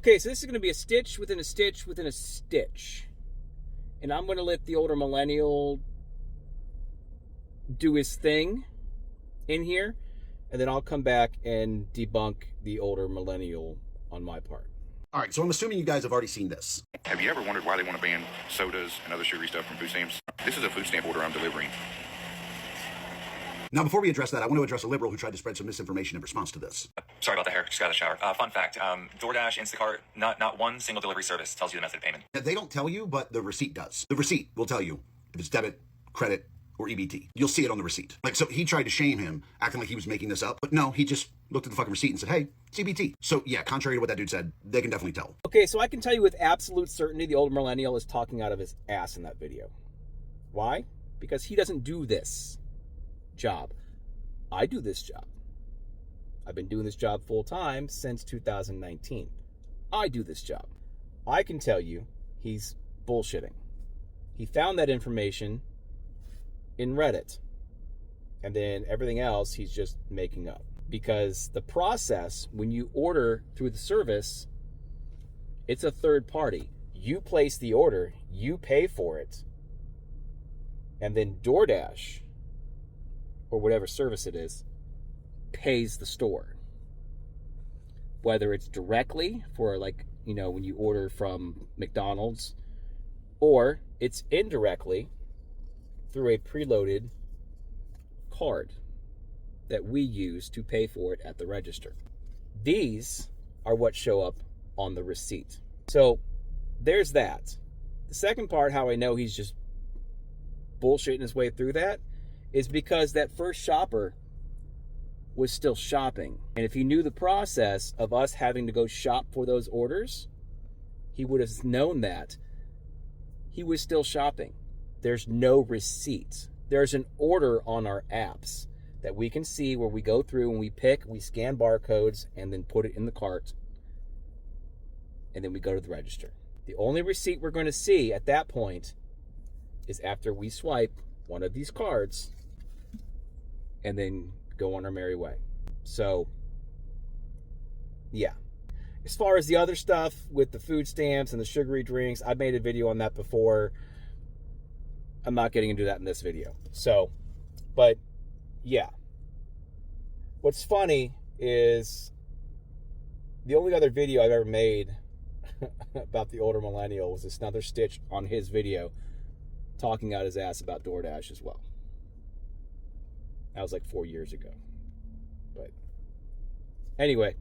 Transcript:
Okay, so this is going to be a stitch within a stitch within a stitch. And I'm going to let the older millennial do his thing in here. And then I'll come back and debunk the older millennial on my part. All right, so I'm assuming you guys have already seen this. Have you ever wondered why they want to ban sodas and other sugary stuff from food stamps? This is a food stamp order I'm delivering. Now, before we address that, I want to address a liberal who tried to spread some misinformation in response to this. Sorry about the hair. Just got out of the shower. Fun fact, DoorDash, Instacart, not one single delivery service tells you the method of payment. They don't tell you, but the receipt does. The receipt will tell you if it's debit, credit, or EBT. You'll see it on the receipt. Like, so he tried to shame him, acting like he was making this up. But no, he just looked at the fucking receipt and said, hey, it's EBT. So yeah, contrary to what that dude said, they can definitely tell. Okay, so I can tell you with absolute certainty the older millennial is talking out of his ass in that video. Why? Because he doesn't do this job. I do this job. I've been doing this job full time since 2019. I do this job. I can tell you he's bullshitting. He found that information in Reddit. And then everything else he's just making up. Because the process, when you order through the service, it's a third party. You place the order, you pay for it, and then DoorDash, or whatever service it is, pays the store. Whether it's directly for, like, you know, when you order from McDonald's, or it's indirectly through a preloaded card that we use to pay for it at the register. These are what show up on the receipt. So there's that. The second part, how I know he's just bullshitting his way through that, is because that first shopper was still shopping. And if he knew the process of us having to go shop for those orders, he would have known that he was still shopping. There's no receipt. There's an order on our apps that we can see where we go through and we pick, we scan barcodes, and then put it in the cart. And then we go to the register. The only receipt we're going to see at that point is after we swipe one of these cards and then go on our merry way. So, yeah. As far as the other stuff with the food stamps and the sugary drinks, I've made a video on that before. I'm not getting into that in this video. So, but yeah. What's funny is the only other video I've ever made about the older millennial was this another stitch on his video talking out his ass about DoorDash as well. That was like 4 years ago. But anyway,